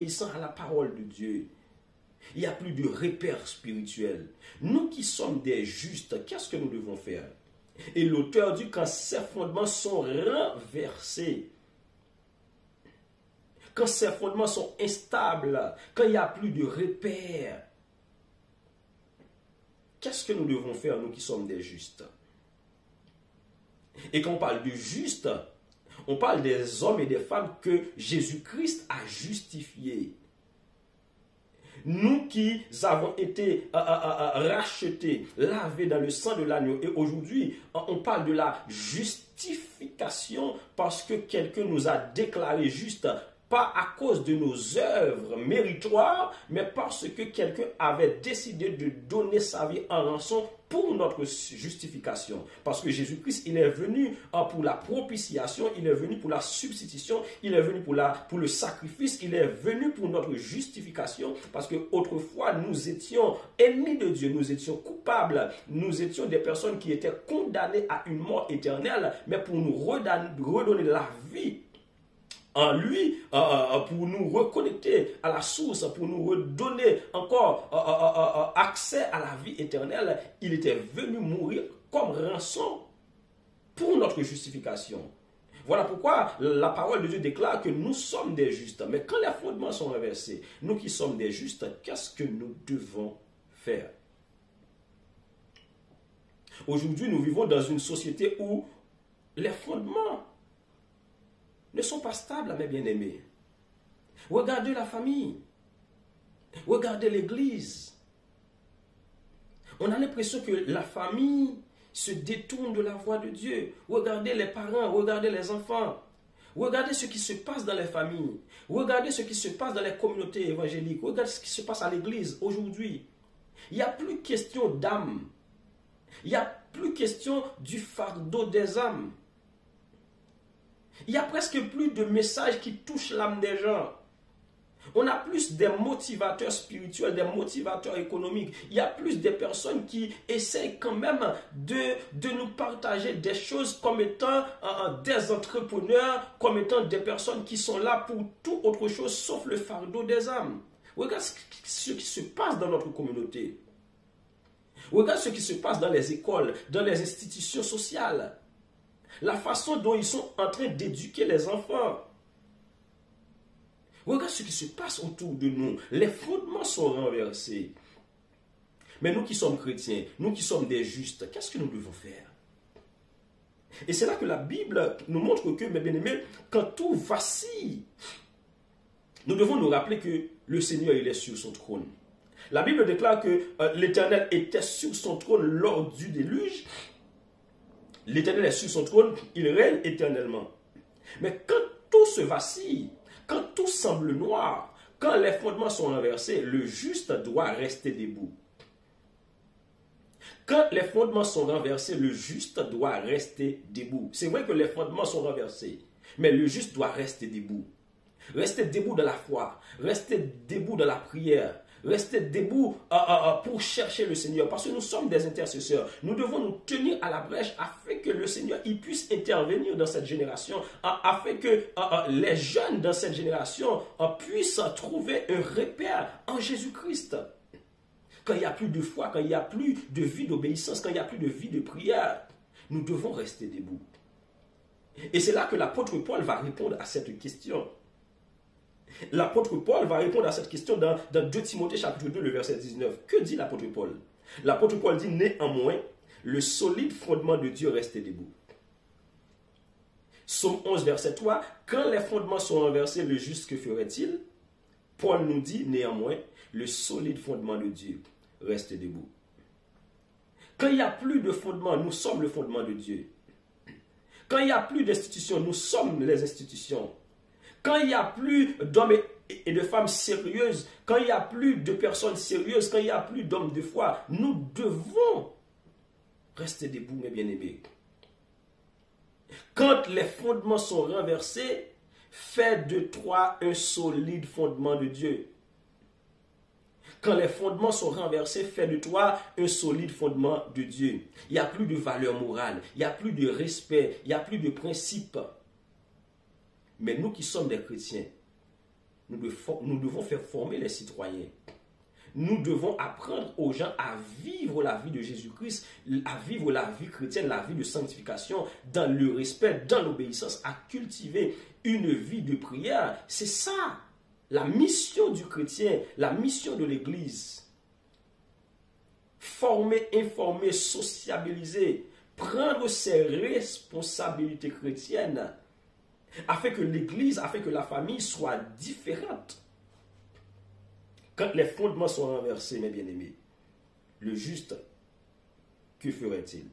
à la parole de Dieu. Il n'y a plus de repères spirituels. Nous qui sommes des justes, qu'est-ce que nous devons faire? Et l'auteur dit quand ces fondements sont renversés, quand ces fondements sont instables, quand il n'y a plus de repères, qu'est-ce que nous devons faire, nous qui sommes des justes? Et quand on parle de justes, on parle des hommes et des femmes que Jésus-Christ a justifiés. Nous qui avons été rachetés, lavés dans le sang de l'agneau. Et aujourd'hui, on parle de la justification parce que quelqu'un nous a déclaré juste, pas à cause de nos œuvres méritoires, mais parce que quelqu'un avait décidé de donner sa vie en rançon pour notre justification. Parce que Jésus-Christ, il est venu pour la propitiation, il est venu pour la substitution, il est venu pour le sacrifice, il est venu pour notre justification. Parce que autrefois, nous étions ennemis de Dieu, nous étions coupables, nous étions des personnes qui étaient condamnées à une mort éternelle, mais pour nous redonner la vie en lui, pour nous reconnecter à la source, pour nous redonner encore accès à la vie éternelle, il était venu mourir comme rançon pour notre justification. Voilà pourquoi la parole de Dieu déclare que nous sommes des justes. Mais quand les fondements sont renversés, nous qui sommes des justes, qu'est-ce que nous devons faire? Aujourd'hui, nous vivons dans une société où les fondements ne sont pas stables, mes bien-aimés. Regardez la famille. Regardez l'église. On a l'impression que la famille se détourne de la voie de Dieu. Regardez les parents, regardez les enfants. Regardez ce qui se passe dans les familles. Regardez ce qui se passe dans les communautés évangéliques. Regardez ce qui se passe à l'église aujourd'hui. Il n'y a plus question d'âme. Il n'y a plus question du fardeau des âmes. Il n'y a presque plus de messages qui touchent l'âme des gens. On a plus des motivateurs spirituels, des motivateurs économiques. Il y a plus de personnes qui essayent quand même de nous partager des choses comme étant des entrepreneurs, comme étant des personnes qui sont là pour tout autre chose sauf le fardeau des âmes. Regarde ce qui se passe dans notre communauté. Regarde ce qui se passe dans les écoles, dans les institutions sociales. La façon dont ils sont en train d'éduquer les enfants. Regarde ce qui se passe autour de nous. Les fondements sont renversés. Mais nous qui sommes chrétiens, nous qui sommes des justes, qu'est-ce que nous devons faire? Et c'est là que la Bible nous montre que, mes bien-aimés, quand tout vacille, nous devons nous rappeler que le Seigneur, il est sur son trône. La Bible déclare que l'Éternel était sur son trône lors du déluge. L'Éternel est sur son trône, il règne éternellement. Mais quand tout se vacille, quand tout semble noir, quand les fondements sont renversés, le juste doit rester debout. Quand les fondements sont renversés, le juste doit rester debout. C'est vrai que les fondements sont renversés, mais le juste doit rester debout. Rester debout dans la foi, rester debout dans la prière, rester debout pour chercher le Seigneur. Parce que nous sommes des intercesseurs. Nous devons nous tenir à la brèche afin que le Seigneur il puisse intervenir dans cette génération. Afin que les jeunes dans cette génération puissent trouver un repère en Jésus-Christ. Quand il n'y a plus de foi, quand il n'y a plus de vie d'obéissance, quand il n'y a plus de vie de prière, nous devons rester debout. Et c'est là que l'apôtre Paul va répondre à cette question. L'apôtre Paul va répondre à cette question dans 2 Timothée chapitre 2, le verset 19. Que dit l'apôtre Paul? L'apôtre Paul dit, néanmoins, le solide fondement de Dieu reste debout. Psaume 11, verset 3, quand les fondements sont renversés, le juste que ferait-il? Paul nous dit, néanmoins, le solide fondement de Dieu reste debout. Quand il n'y a plus de fondement, nous sommes le fondement de Dieu. Quand il n'y a plus d'institutions, nous sommes les institutions. Quand il n'y a plus d'hommes et de femmes sérieuses, quand il n'y a plus de personnes sérieuses, quand il n'y a plus d'hommes de foi, nous devons rester debout, mes bien-aimés. Quand les fondements sont renversés, fais de toi un solide fondement de Dieu. Quand les fondements sont renversés, fais de toi un solide fondement de Dieu. Il n'y a plus de valeur morale, il n'y a plus de respect, il n'y a plus de principe. Mais nous qui sommes des chrétiens, nous devons faire former les citoyens. Nous devons apprendre aux gens à vivre la vie de Jésus-Christ, à vivre la vie chrétienne, la vie de sanctification, dans le respect, dans l'obéissance, à cultiver une vie de prière. C'est ça, la mission du chrétien, la mission de l'Église. Former, informer, sociabiliser, prendre ses responsabilités chrétiennes, afin que l'Église, afin que la famille soit différente. Quand les fondements sont renversés, mes bien-aimés, le juste, que ferait-il?